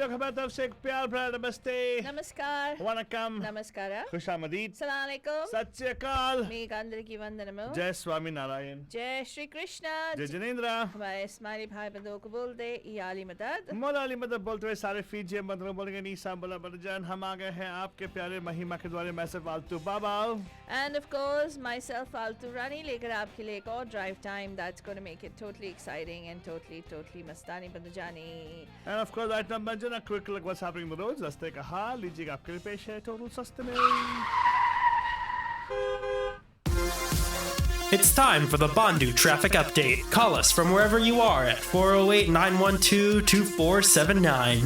लोग हमारी तरफ से एक प्यार भरा नमस्ते, नमस्कार, वनकम, नमस्कार, खुशामदीद, सलाम अलैकुम, सत श्री अकाल, మీకు అందరికీ వందనము, जय स्वामी नारायण, जय श्री कृष्ण, जय जिनेंद्र। हमारे इस्माइली भाई बंधुओं को बोल दे याली मदद। मौला अली मदद बोलते हुए सारे फीजिए मतलब बोलेंगे नीसा बोला बरजान, हम आ गए हैं आपके प्यारे महिमा के द्वारे मैं सिर्फ फालतू बाबा। And of course, myself फालतू रानी लेकर आपके लिए एक और drive time that's going to make it totally exciting and totally मस्तानी बन जानी। And of course right now Banjan, a quick look what's happening in the roads। रास्ते का हाल लीजिएगा आपके लिए पेश है टोटल सस्ते में। It's time for the Bandu traffic update. Call us from wherever you are at 408-912-2479.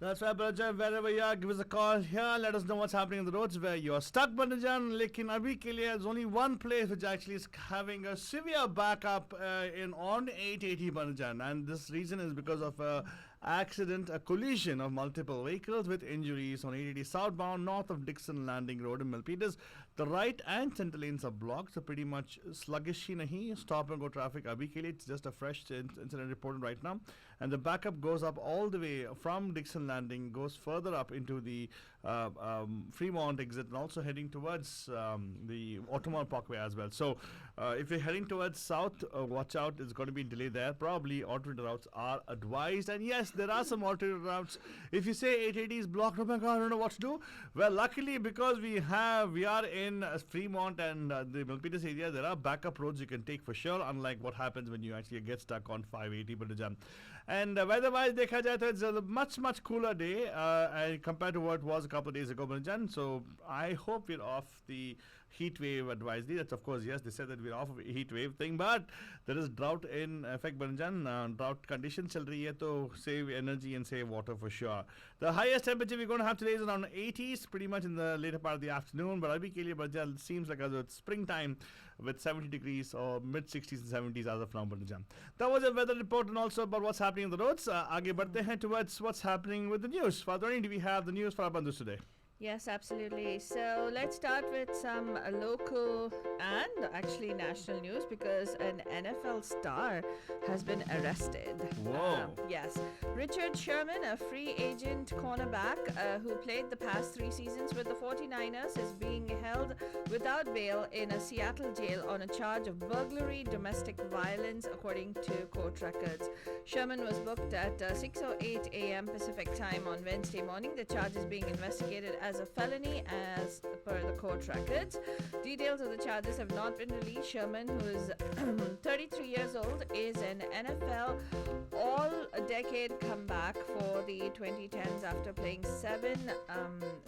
That's right, Banjan. Wherever you are, give us a call here. Let us know what's happening on the roads where you are stuck, Banjan. Lekin abhi ke liye there's only one place which actually is having a severe backup in on 880 Banjan, and this reason is because of a accident, a collision of multiple vehicles with injuries on 880 southbound north of Dixon Landing Road in Milpitas. The right and center lanes are blocked, so pretty much sluggish hi nahi. Stop and go traffic abhi ke liye. It's just a fresh incident reported right now, and the backup goes up all the way from Dixon Landing, goes further up into the Fremont exit, and also heading towards the Automall Parkway as well. So if you're heading towards south, watch out, it's going to be delayed there. Probably alternate routes are advised, and yes, there are some alternate routes. If you say 880 is blocked, oh my god, I don't know what to do. Well, luckily because we are in Fremont and the Milpitas area, there are backup roads you can take for sure, unlike what happens when you actually get stuck on 580 Banjan. And weather-wise, dekha jaye to it's a much cooler day compared to what it was a couple of days ago, Banjan. So I hope we're off the heat wave advisory. That's of course, yes, they said that we're off of heat wave thing, but there is drought in effect, Banjan. Drought conditions chal rahi hai, to save energy and save water for sure. The highest temperature we're going to have today is around 80s, pretty much in the later part of the afternoon. But abhi ke liye, Banjan, seems like as it's springtime with 70 degrees or mid 60s and 70s as of now, Banjan. That was a weather report and also about what's happening on the roads. Aage badhte hain towards what's happening with the news. Fadhani, do we have the news for our bandhus today? Yes, absolutely. So let's start with some local and actually national news because an NFL star has been arrested. Whoa. Yes. Richard Sherman, a free agent cornerback who played the past 3 seasons with the 49ers, is being held without bail in a Seattle jail on a charge of burglary, domestic violence, according to court records. Sherman was booked at 6:08 a.m. Pacific time on Wednesday morning. The charge is being investigated as a felony as per the court records. Details of the charges have not been released. Sherman, who is 33 years old, is an NFL all-decade comeback for the 2010s after playing 7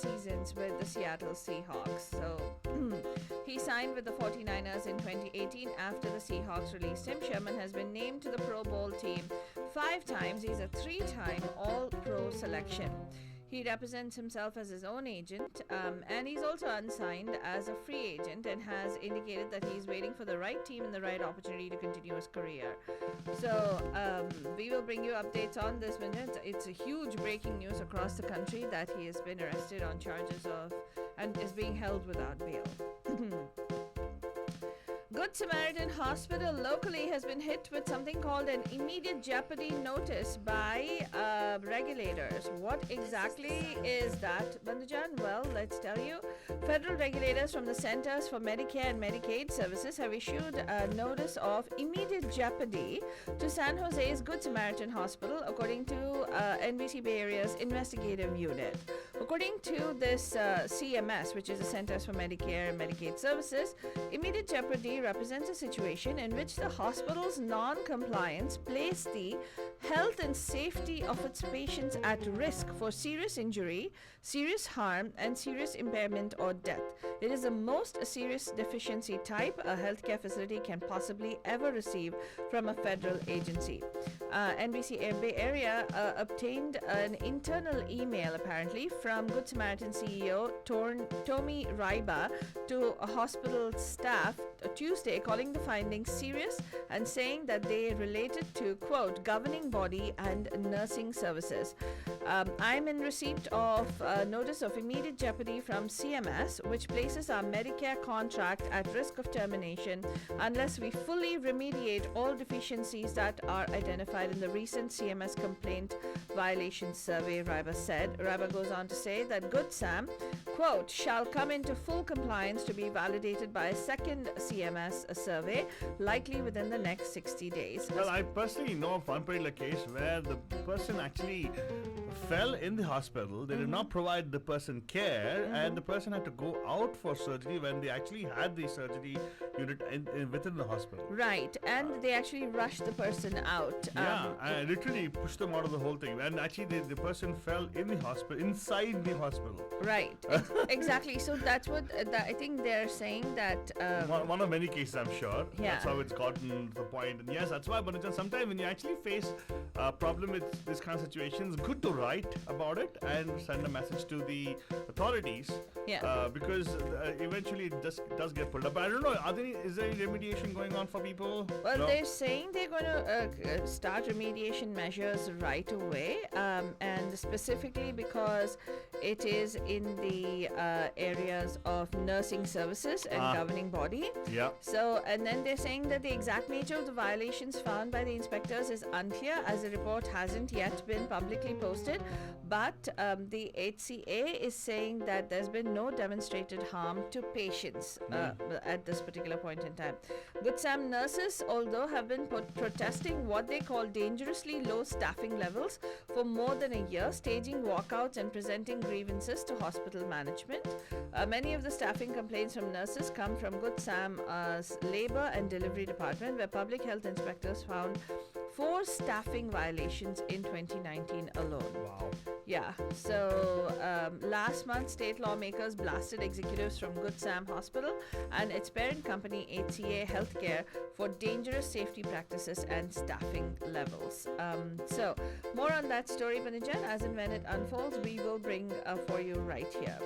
seasons with the Seattle Seahawks. So he signed with the 49ers in 2018 after the Seahawks released him. Sherman has been named to the Pro Bowl team 5 times. He's a 3-time All-Pro selection. He represents himself as his own agent, and he's also unsigned as a free agent and has indicated that he's waiting for the right team and the right opportunity to continue his career. So we will bring you updates on this minute. It's a huge breaking news across the country that he has been arrested on charges of and is being held without bail. Good Samaritan Hospital locally has been hit with something called an immediate jeopardy notice by regulators. What exactly is that, Bandhujan? Well, let's tell you. Federal regulators from the Centers for Medicare and Medicaid Services have issued a notice of immediate jeopardy to San Jose's Good Samaritan Hospital, according to NBC Bay Area's investigative unit. According to this CMS, which is the Centers for Medicare and Medicaid Services, immediate jeopardy represents a situation in which the hospital's non-compliance placed the health and safety of its patients at risk for serious injury, serious harm, and serious impairment or death. It is the most serious deficiency type a healthcare facility can possibly ever receive from a federal agency. NBC Bay Area obtained an internal email apparently from Good Samaritan CEO Tomi Raiba to a hospital staff Tuesday, calling the findings serious and saying that they related to, quote, governing body and nursing services. I'm in receipt of a notice of immediate jeopardy from CMS, which places our Medicare contract at risk of termination unless we fully remediate all deficiencies that are identified in the recent CMS complaint violation survey, Riber said. Riber goes on to say that Good Sam, quote, shall come into full compliance to be validated by a second CMS survey, likely within the next 60 days. Well, I personally know of one particular case where the person actually fell in the hospital. They did not provide the person care, and the person had to go out for surgery when they actually had the surgery unit within the hospital. Right, and they actually rushed the person out. Yeah, I literally pushed them out of the whole thing, and actually the person fell in the hospital, inside the hospital. Right, exactly. So that's what I think they're saying that. One of many cases, I'm sure. Yeah. That's how it's gotten to the point. And yes, that's why, Banujan, sometimes when you actually face a problem with this kind of situation, it's good to write about it and send a message to the authorities. Yeah. Because eventually it just does get pulled up. But I don't know, is there any remediation going on for people? Well, No? they're saying they're going to start remediation measures right away, and specifically because it is in the areas of nursing services and governing body. Yeah. So, and then they're saying that the exact nature of the violations found by the inspectors is unclear, as the report hasn't yet been publicly posted. But the HCA is saying that there's been no demonstrated harm to patients at this particular point in time. Good Sam nurses, although, have been protesting what they call dangerously low staffing levels for more than a year, staging walkouts and presenting grievances to hospital management. Many of the staffing complaints from nurses come from Good Sam's Labour and Delivery Department, where public health inspectors found 4 staffing violations in 2019 alone. Wow. Yeah, so last month, state lawmakers blasted executives from Good Sam Hospital and its parent company HCA Healthcare for dangerous safety practices and staffing levels. So, more on that story, Banijan, as and when it unfolds, we will bring for you right here.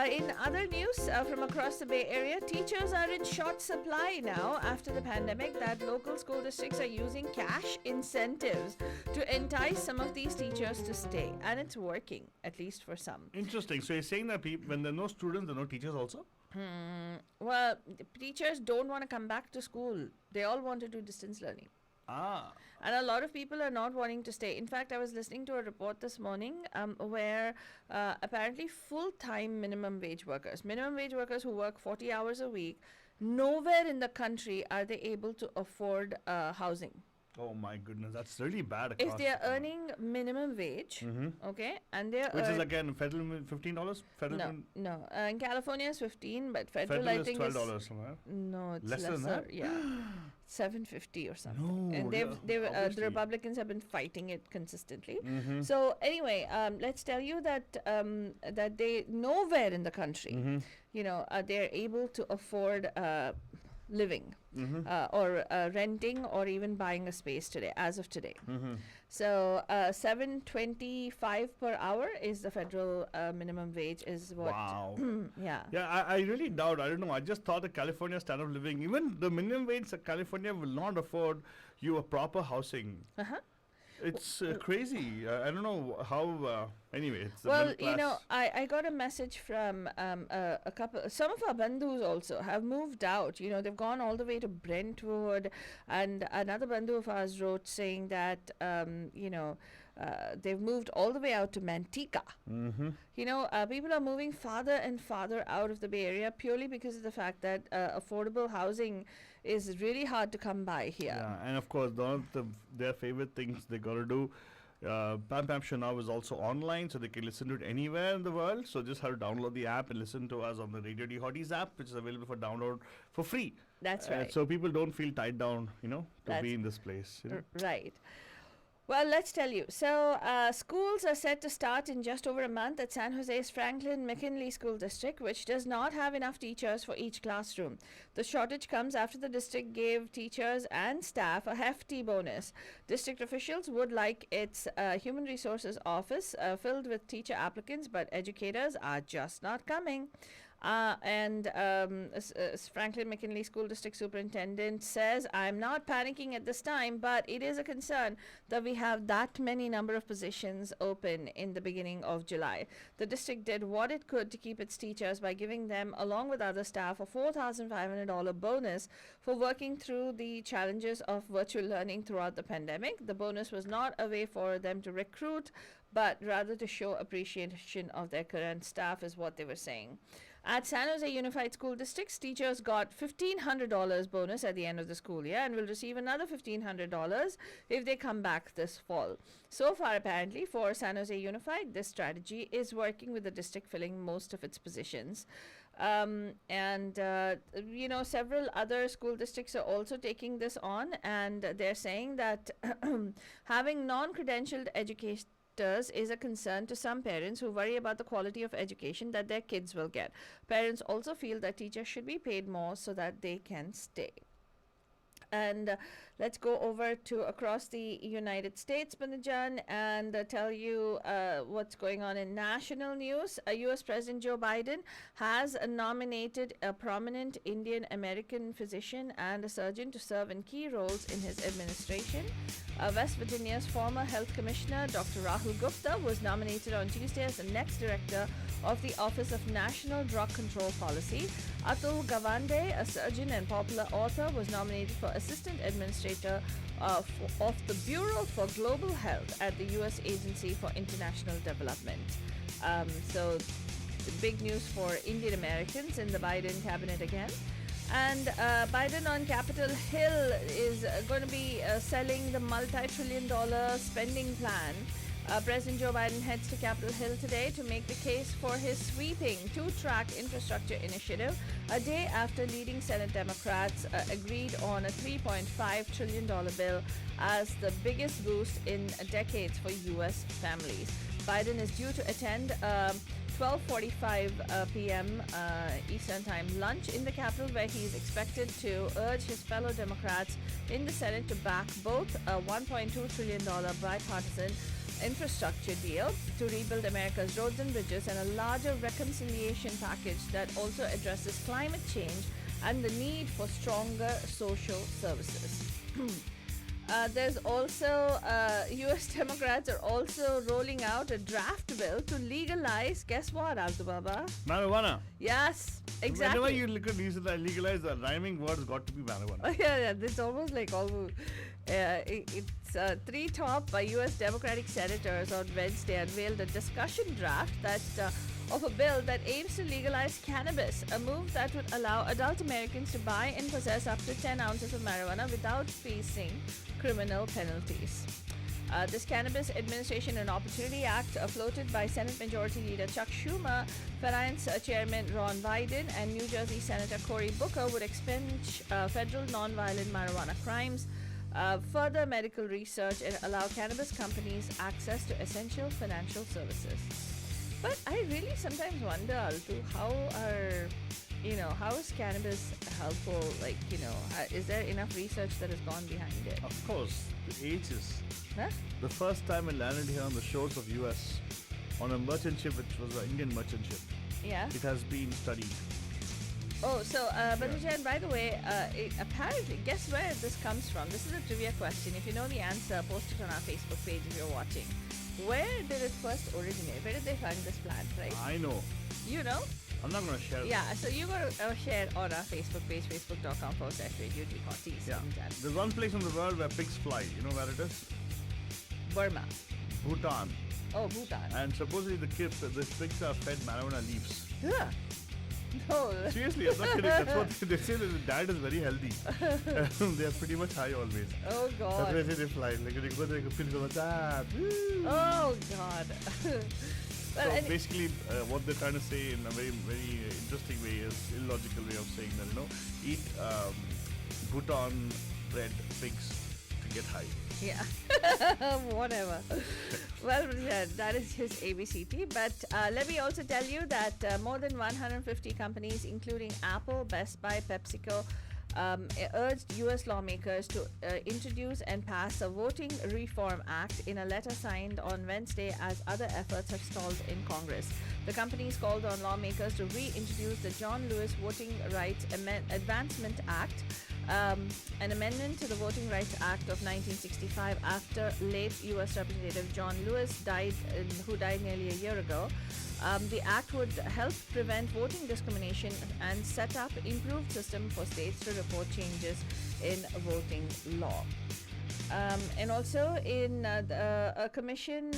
In other news from across the Bay Area, teachers are in short supply now after the pandemic that local school districts are using cash incentives to entice some of these teachers to stay. And it's working, at least for some. Interesting. So you're saying that when there are no students, there are no teachers also? Well, teachers don't want to come back to school. They all want to do distance learning. Ah. And a lot of people are not wanting to stay. In fact, I was listening to a report this morning where apparently full-time minimum wage workers who work 40 hours a week, nowhere in the country are they able to afford housing. Oh my goodness, that's really bad. If they are earning minimum wage, okay, and they're which is again federal $15. Federal no. In California is 15, but federal I is think $12 somewhere. no, it's Less lesser. than that? Yeah, $7.50 or something. No, And yeah, the obviously. Republicans have been fighting it consistently. So anyway, let's tell you that that they nowhere in the country, they're able to afford living or renting or even buying a space today, as of today. So $7.25 per hour is the federal minimum wage, is what. Wow. Yeah. Yeah, I really doubt. I don't know. I just thought the California standard of living, even the minimum wage, California will not afford you a proper housing. It's crazy. I don't know how. Anyway, it's the Well, middle class. I got a message from a couple. Some of our bandhus also have moved out. They've gone all the way to Brentwood, and another bandhu of ours wrote saying that they've moved all the way out to Manteca. People are moving farther and farther out of the Bay Area purely because of the fact that affordable housing is really hard to come by here. Yeah, and of course, one of their favorite things they got to do. Pam Pam Show now is also online, so they can listen to it anywhere in the world. So just have to download the app and listen to us on the Radio D Hotties app, which is available for download for free. That's right. So people don't feel tied down, to That's be in this place. Right. Well, let's tell you. So, schools are set to start in just over a month at San Jose's Franklin McKinley School District, which does not have enough teachers for each classroom. The shortage comes after the district gave teachers and staff a hefty bonus. District officials would like its human resources office filled with teacher applicants, but educators are just not coming. Franklin McKinley School District Superintendent says, I'm not panicking at this time, but it is a concern that we have that many number of positions open in the beginning of July. The district did what it could to keep its teachers by giving them, along with other staff, a $4,500 bonus for working through the challenges of virtual learning throughout the pandemic. The bonus was not a way for them to recruit, but rather to show appreciation of their current staff, is what they were saying. At San Jose Unified School Districts, teachers got $1,500 bonus at the end of the school year and will receive another $1,500 if they come back this fall. So far, apparently, for San Jose Unified, this strategy is working, with the district filling most of its positions. Several other school districts are also taking this on, and they're saying that having non-credentialed education is a concern to some parents who worry about the quality of education that their kids will get. Parents also feel that teachers should be paid more so that they can stay. And let's go over to across the United States, Banajan, and tell you what's going on in national news. U.S. President Joe Biden has nominated a prominent Indian American physician and a surgeon to serve in key roles in his administration. West Virginia's former health commissioner, Dr. Rahul Gupta, was nominated on Tuesday as the next director of the Office of National Drug Control Policy. Atul Gawande, a surgeon and popular author, was nominated for assistant administrator of the Bureau for Global Health at the U.S. Agency for International Development. So, big news for Indian Americans in the Biden cabinet again. And Biden on Capitol Hill is going to be selling the multi-trillion-dollar spending plan. President Joe Biden heads to Capitol Hill today to make the case for his sweeping two-track infrastructure initiative, a day after leading Senate Democrats agreed on a $3.5 trillion bill as the biggest boost in decades for U.S. families. Biden is due to attend 12:45 p.m. Eastern Time lunch in the Capitol, where he is expected to urge his fellow Democrats in the Senate to back both a $1.2 trillion bipartisan infrastructure deal to rebuild America's roads and bridges, and a larger reconciliation package that also addresses climate change and the need for stronger social services. There's also, U.S. Democrats are also rolling out a draft bill to legalize, guess what, Abdul Baba? Marijuana. Yes, exactly. Whenever you look at these legalize, the rhyming words got to be marijuana. Yeah, it's almost like it's three top U.S. Democratic senators on Wednesday unveiled a discussion draft that of a bill that aims to legalize cannabis, a move that would allow adult Americans to buy and possess up to 10 ounces of marijuana without facing criminal penalties. This Cannabis Administration and Opportunity Act, floated by Senate Majority Leader Chuck Schumer, Finance Chairman Ron Wyden, and New Jersey Senator Cory Booker, would expunge federal nonviolent marijuana crimes, further medical research, and allow cannabis companies access to essential financial services. But I really sometimes wonder, Altu, how is cannabis helpful? Is there enough research that has gone behind it? Of course, the ages. Huh? The first time I landed here on the shores of US on a merchant ship, which was an Indian merchant ship. Yeah. It has been studied. Oh, so, Bhanujan, by the way, apparently, guess where this comes from? This is a trivia question. If you know the answer, post it on our Facebook page if you're watching. Where did it first originate? Where did they find this plant, right? I know. You know? I'm not going to share it. Yeah, so you're going to share it on our Facebook page, facebook.com/Radio G40s. Yeah. There's one place in the world where pigs fly. You know where it is? Burma. Bhutan. Oh, Bhutan. And supposedly the pigs are fed marijuana leaves. Yeah. No. Seriously, I'm not kidding. That's what they say, that the diet is very healthy. They are pretty much high always. Oh, God. That's why they say they fly. Like they go there, feel like that. Oh, God. So basically, what they're trying to say in a very, very interesting way is illogical way of saying that, eat Bhutan bred pigs to get high. Yeah. Whatever. Well, that is his ABCT. But let me also tell you that more than 150 companies, including Apple, Best Buy, PepsiCo, urged U.S. lawmakers to introduce and pass a voting reform act in a letter signed on Wednesday as other efforts have stalled in Congress. The companies called on lawmakers to reintroduce the John Lewis Voting Rights Advancement Act, an amendment to the Voting Rights Act of 1965 after late U.S. Representative John Lewis who died nearly a year ago. The act would help prevent voting discrimination and set up improved system for states to report changes in voting law. And also in a commission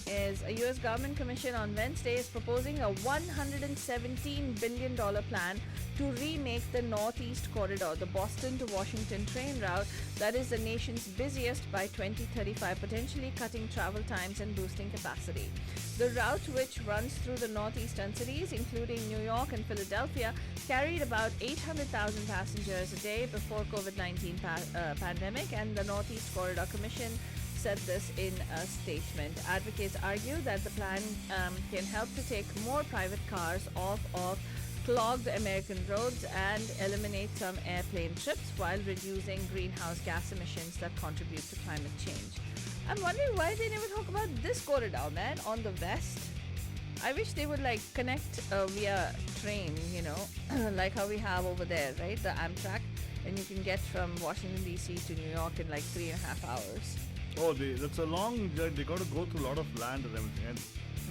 is a U.S. government commission on Wednesday is proposing a $117 billion plan to remake the Northeast Corridor, the Boston to Washington train route that is the nation's busiest by 2035, potentially cutting travel times and boosting capacity. The route, which runs through the northeastern cities, including New York and Philadelphia, carried about 800,000 passengers a day before COVID-19 pandemic, and the Northeast Corridor Commission said this in a statement. Advocates argue that the plan can help to take more private cars off of clogged American roads and eliminate some airplane trips while reducing greenhouse gas emissions that contribute to climate change. I'm wondering why they never talk about this corridor, man, on the west. I wish they would like connect via train, you know, like how we have over there, right? The Amtrak, and you can get from Washington DC to New York in like 3.5 hours. Oh, that's a long journey. They got to go through a lot of land and everything. And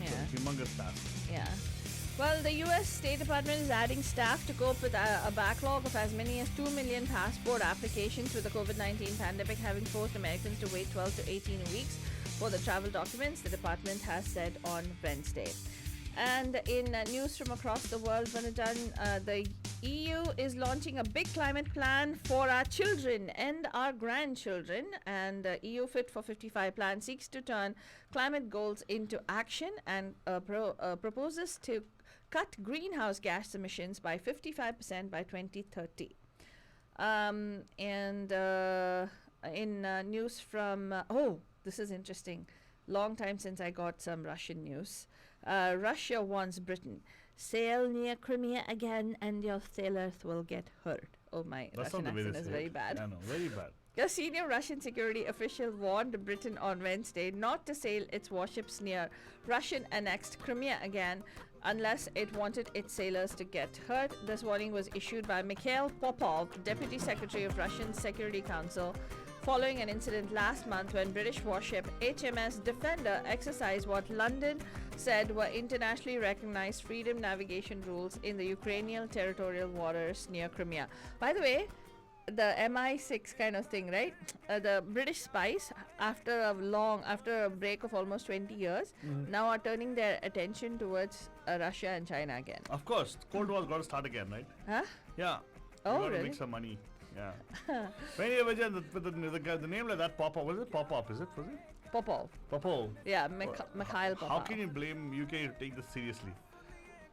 Yeah. humongous task. Yeah. Well, the U.S. State Department is adding staff to cope with a backlog of as many as 2 million passport applications, with the COVID-19 pandemic having forced Americans to wait 12 to 18 weeks for the travel documents, the department has said on Wednesday. And in news from across the world, Vanajan, the EU is launching a big climate plan for our children and our grandchildren. And EU Fit for 55 plan seeks to turn climate goals into action and proposes to cut greenhouse gas emissions by 55% by 2030. In news from this is interesting. Long time since I got some Russian news. Russia warns Britain, sail near Crimea again and your sailors will get hurt. Oh my, That's Russian not the way accent they is say very it. bad. Yeah, no, very bad. A senior Russian security official warned Britain on Wednesday not to sail its warships near Russian-annexed Crimea again unless it wanted its sailors to get hurt. This warning was issued by Mikhail Popov, Deputy Secretary of Russian Security Council, following an incident last month when British warship HMS Defender exercised what London said were internationally recognized freedom navigation rules in the Ukrainian territorial waters near Crimea. By the way, the MI6 kind of thing, right? The British spies, after a break of almost 20 years, now are turning their attention towards Russia and China again. Of course, Cold War's got to start again, right? Huh? Yeah. Oh, You got to really? make some money. Yeah. Anyway, the name like that, Popov, was it Popov? Was it? Popov. Popov. Yeah, Mikhail Popov. How can you blame UK to take this seriously?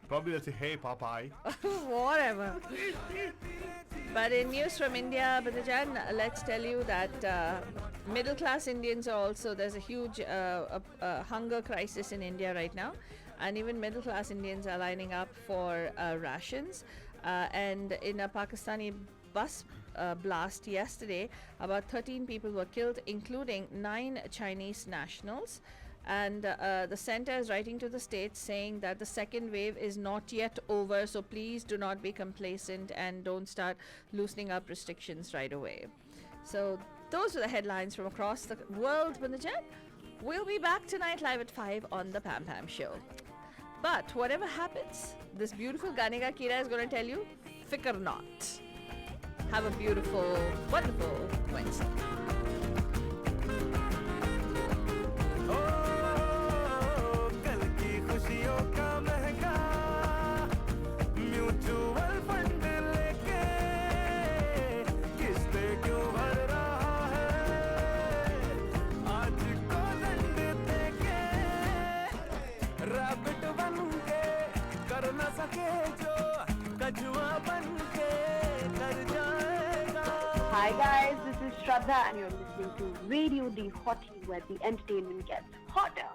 Probably they'll say, hey, Popeye. Whatever. But in news from India, Badajan, let's tell you that middle class Indians are also, there's a huge hunger crisis in India right now. And even middle class Indians are lining up for rations. And in a Pakistani bus blast yesterday, about 13 people were killed, including 9 Chinese nationals. And the center is writing to the states saying that the second wave is not yet over, so please do not be complacent and don't start loosening up restrictions right away. So those are the headlines from across the world, Bandajan. We'll be back tonight live at 5 on the Pam Pam Show. But whatever happens, this beautiful Ganika Kira is going to tell you, fikr not. Have a beautiful, wonderful Wednesday. Hi guys, this is Shraddha and you're listening to Radio D Hottie, where the entertainment gets hotter.